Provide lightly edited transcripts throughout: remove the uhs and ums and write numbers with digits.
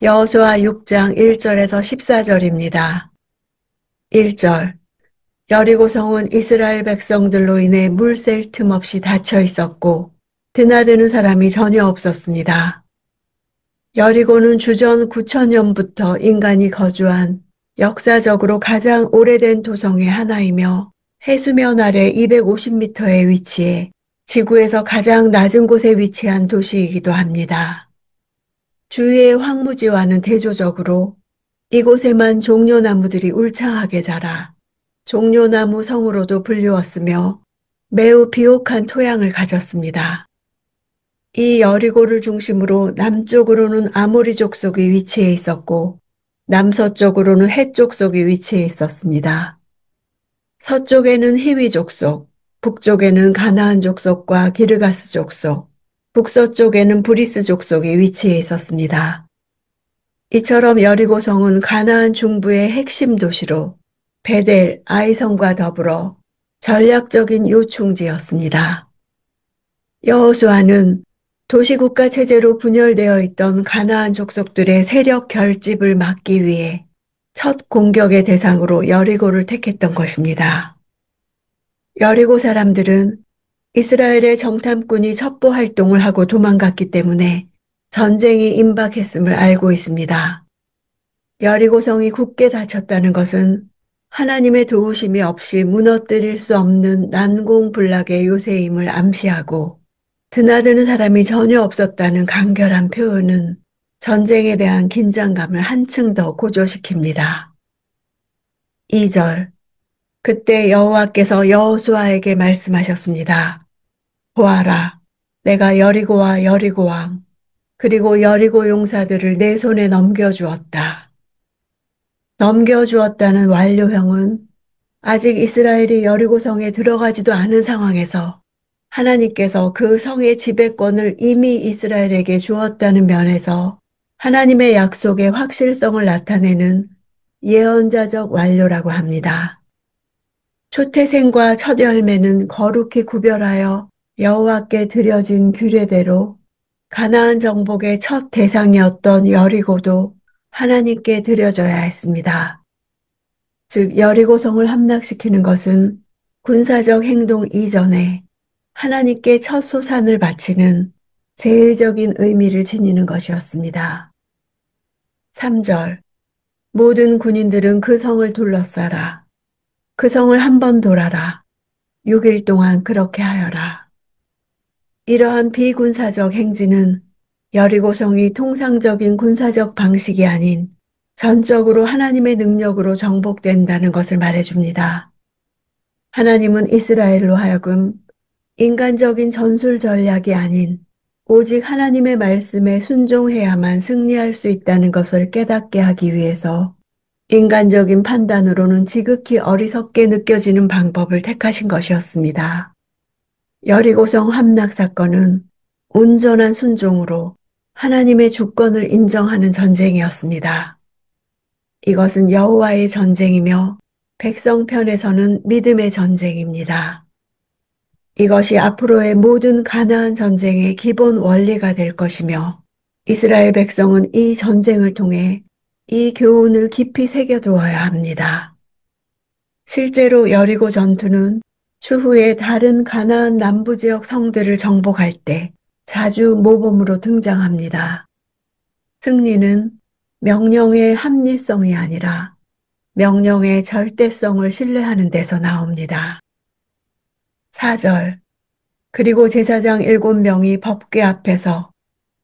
여호수아 6장 1절에서 14절입니다. 1절. 여리고성은 이스라엘 백성들로 인해 물 셀 틈 없이 닫혀 있었고 드나드는 사람이 전혀 없었습니다. 여리고는 주전 9천년부터 인간이 거주한 역사적으로 가장 오래된 도성의 하나이며 해수면 아래 250m에 위치해 지구에서 가장 낮은 곳에 위치한 도시이기도 합니다. 주위의 황무지와는 대조적으로 이곳에만 종려나무들이 울창하게 자라 종려나무 성으로도 불리웠으며 매우 비옥한 토양을 가졌습니다. 이 여리고를 중심으로 남쪽으로는 아모리 족속이 위치해 있었고 남서쪽으로는 헷 족속이 위치해 있었습니다. 서쪽에는 히위 족속, 북쪽에는 가나안 족속과 기르가스 족속, 북서쪽에는 브리스 족속이 위치해 있었습니다. 이처럼 여리고성은 가나안 중부의 핵심 도시로 베델, 아이성과 더불어 전략적인 요충지였습니다. 여호수아는 도시국가 체제로 분열되어 있던 가나안 족속들의 세력 결집을 막기 위해 첫 공격의 대상으로 여리고를 택했던 것입니다. 여리고 사람들은 이스라엘의 정탐꾼이 첩보 활동을 하고 도망갔기 때문에 전쟁이 임박했음을 알고 있습니다. 여리고성이 굳게 닫혔다는 것은 하나님의 도우심이 없이 무너뜨릴 수 없는 난공불락의 요새임을 암시하고 드나드는 사람이 전혀 없었다는 간결한 표현은 전쟁에 대한 긴장감을 한층 더 고조시킵니다. 2절. 그때 여호와께서 여호수아에게 말씀하셨습니다. 보아라, 내가 여리고와 여리고 왕, 그리고 여리고 용사들을 내 손에 넘겨주었다. 넘겨주었다는 완료형은 아직 이스라엘이 여리고 성에 들어가지도 않은 상황에서 하나님께서 그 성의 지배권을 이미 이스라엘에게 주었다는 면에서 하나님의 약속의 확실성을 나타내는 예언자적 완료라고 합니다. 초태생과 첫 열매는 거룩히 구별하여 여호와께 드려진 규례대로 가나안 정복의 첫 대상이었던 여리고도 하나님께 드려져야 했습니다. 즉 여리고성을 함락시키는 것은 군사적 행동 이전에 하나님께 첫 소산을 바치는 제의적인 의미를 지니는 것이었습니다. 3절. 모든 군인들은 그 성을 둘러싸라. 그 성을 한 번 돌아라. 6일 동안 그렇게 하여라. 이러한 비군사적 행진은 여리고성이 통상적인 군사적 방식이 아닌 전적으로 하나님의 능력으로 정복된다는 것을 말해줍니다. 하나님은 이스라엘로 하여금 인간적인 전술 전략이 아닌 오직 하나님의 말씀에 순종해야만 승리할 수 있다는 것을 깨닫게 하기 위해서 인간적인 판단으로는 지극히 어리석게 느껴지는 방법을 택하신 것이었습니다. 여리고성 함락 사건은 온전한 순종으로 하나님의 주권을 인정하는 전쟁이었습니다. 이것은 여호와의 전쟁이며 백성 편에서는 믿음의 전쟁입니다. 이것이 앞으로의 모든 가나안 전쟁의 기본 원리가 될 것이며 이스라엘 백성은 이 전쟁을 통해 이 교훈을 깊이 새겨두어야 합니다. 실제로 여리고 전투는 추후에 다른 가나안 남부 지역 성들을 정복할 때 자주 모범으로 등장합니다. 승리는 명령의 합리성이 아니라 명령의 절대성을 신뢰하는 데서 나옵니다. 4절. 그리고 제사장 7명이 법궤 앞에서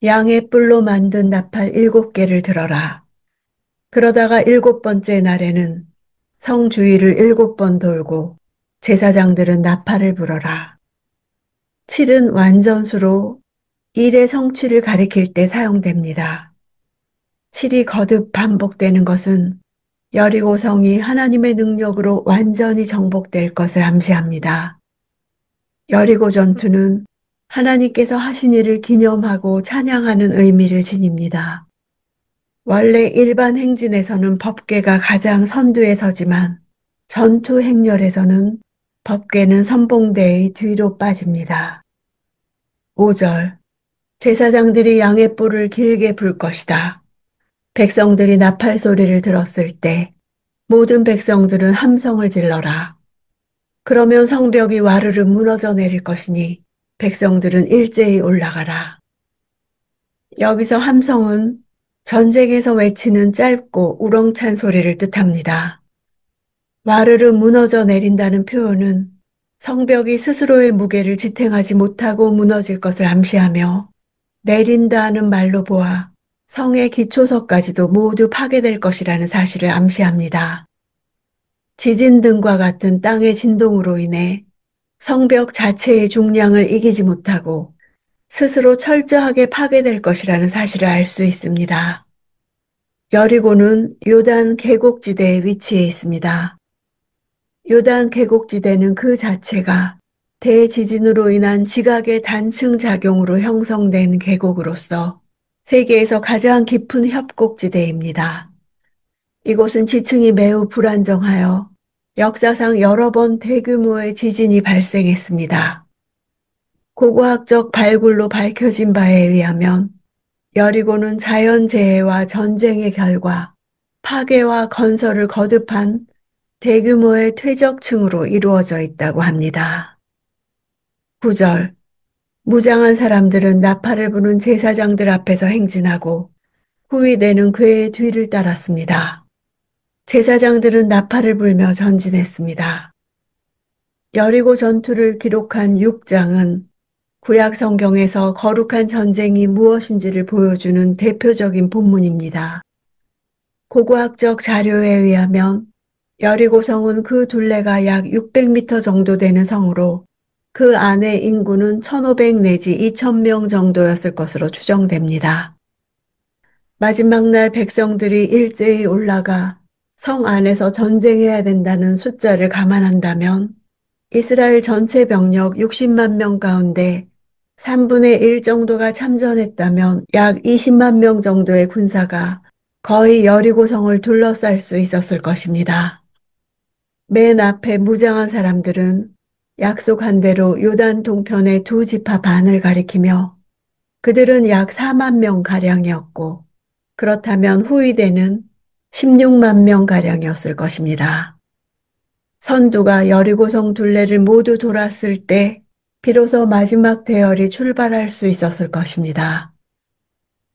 양의 뿔로 만든 나팔 7개를 들어라. 그러다가 7번째 날에는 성 주위를 7번 돌고 제사장들은 나팔을 불어라. 7은 완전수로 일의 성취를 가리킬 때 사용됩니다. 7이 거듭 반복되는 것은 여리고 성이 하나님의 능력으로 완전히 정복될 것을 암시합니다. 여리고 전투는 하나님께서 하신 일을 기념하고 찬양하는 의미를 지닙니다. 원래 일반 행진에서는 법궤가 가장 선두에 서지만 전투 행렬에서는 법궤는 선봉대의 뒤로 빠집니다. 5절. 제사장들이 양의 뿔을 길게 불 것이다. 백성들이 나팔 소리를 들었을 때 모든 백성들은 함성을 질러라. 그러면 성벽이 와르르 무너져 내릴 것이니 백성들은 일제히 올라가라. 여기서 함성은 전쟁에서 외치는 짧고 우렁찬 소리를 뜻합니다. 와르르 무너져 내린다는 표현은 성벽이 스스로의 무게를 지탱하지 못하고 무너질 것을 암시하며 내린다는 말로 보아 성의 기초석까지도 모두 파괴될 것이라는 사실을 암시합니다. 지진 등과 같은 땅의 진동으로 인해 성벽 자체의 중량을 이기지 못하고 스스로 철저하게 파괴될 것이라는 사실을 알 수 있습니다. 여리고는 요단 계곡지대에 위치해 있습니다. 요단 계곡지대는 그 자체가 대지진으로 인한 지각의 단층 작용으로 형성된 계곡으로서 세계에서 가장 깊은 협곡지대입니다. 이곳은 지층이 매우 불안정하여 역사상 여러 번 대규모의 지진이 발생했습니다. 고고학적 발굴로 밝혀진 바에 의하면 여리고는 자연재해와 전쟁의 결과 파괴와 건설을 거듭한 대규모의 퇴적층으로 이루어져 있다고 합니다. 9절. 무장한 사람들은 나팔을 부는 제사장들 앞에서 행진하고 후위대는 그의 뒤를 따랐습니다. 제사장들은 나팔을 불며 전진했습니다. 여리고 전투를 기록한 6장은 구약 성경에서 거룩한 전쟁이 무엇인지를 보여주는 대표적인 본문입니다. 고고학적 자료에 의하면 여리고성은 그 둘레가 약 600m 정도 되는 성으로 그 안의 인구는 1,500 내지 2,000명 정도였을 것으로 추정됩니다. 마지막 날 백성들이 일제히 올라가 성 안에서 전쟁해야 된다는 숫자를 감안한다면 이스라엘 전체 병력 60만 명 가운데 3분의 1 정도가 참전했다면 약 20만 명 정도의 군사가 거의 여리고성을 둘러쌀 수 있었을 것입니다. 맨 앞에 무장한 사람들은 약속한 대로 요단 동편의 두 지파 반을 가리키며 그들은 약 4만 명 가량이었고 그렇다면 후위대는 16만 명 가량이었을 것입니다. 선두가 여리고성 둘레를 모두 돌았을 때 비로소 마지막 대열이 출발할 수 있었을 것입니다.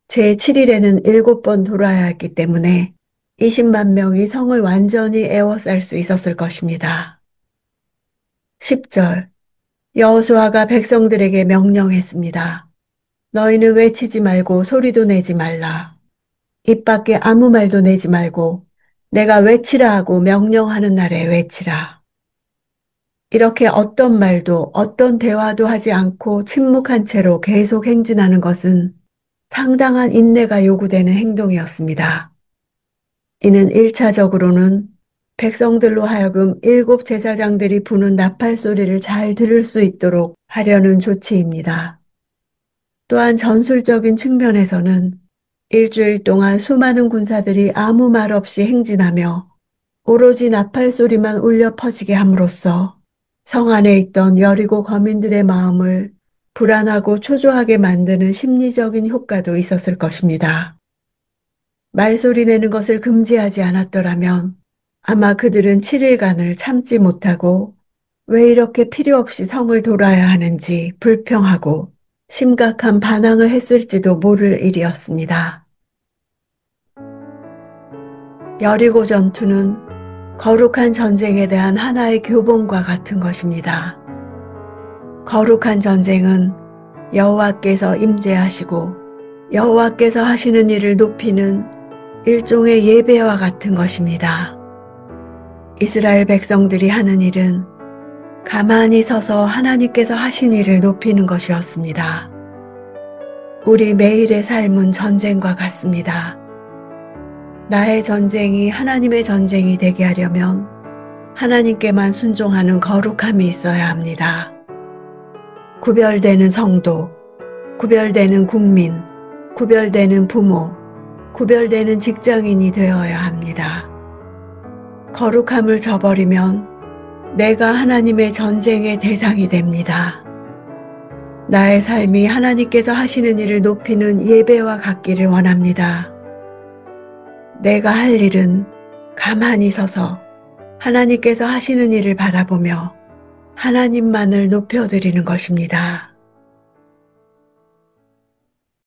제7일에는 7번 돌아야 했기 때문에 20만 명이 성을 완전히 에워쌀 수 있었을 것입니다. 10절. 여호수아가 백성들에게 명령했습니다. 너희는 외치지 말고 소리도 내지 말라. 입 밖에 아무 말도 내지 말고 내가 외치라 하고 명령하는 날에 외치라. 이렇게 어떤 말도 어떤 대화도 하지 않고 침묵한 채로 계속 행진하는 것은 상당한 인내가 요구되는 행동이었습니다. 이는 1차적으로는 백성들로 하여금 7 제사장들이 부는 나팔 소리를 잘 들을 수 있도록 하려는 조치입니다. 또한 전술적인 측면에서는 일주일 동안 수많은 군사들이 아무 말 없이 행진하며 오로지 나팔 소리만 울려 퍼지게 함으로써 성 안에 있던 여리고 거민들의 마음을 불안하고 초조하게 만드는 심리적인 효과도 있었을 것입니다. 말소리 내는 것을 금지하지 않았더라면 아마 그들은 7일간을 참지 못하고 왜 이렇게 필요 없이 성을 돌아야 하는지 불평하고 심각한 반항을 했을지도 모를 일이었습니다. 여리고 전투는 거룩한 전쟁에 대한 하나의 교본과 같은 것입니다. 거룩한 전쟁은 여호와께서 임재하시고 여호와께서 하시는 일을 높이는 일종의 예배와 같은 것입니다. 이스라엘 백성들이 하는 일은 가만히 서서 하나님께서 하신 일을 높이는 것이었습니다. 우리 매일의 삶은 전쟁과 같습니다. 나의 전쟁이 하나님의 전쟁이 되게 하려면 하나님께만 순종하는 거룩함이 있어야 합니다. 구별되는 성도, 구별되는 국민, 구별되는 부모, 구별되는 직장인이 되어야 합니다. 거룩함을 저버리면 내가 하나님의 전쟁의 대상이 됩니다. 나의 삶이 하나님께서 하시는 일을 높이는 예배와 같기를 원합니다. 내가 할 일은 가만히 서서 하나님께서 하시는 일을 바라보며 하나님만을 높여드리는 것입니다.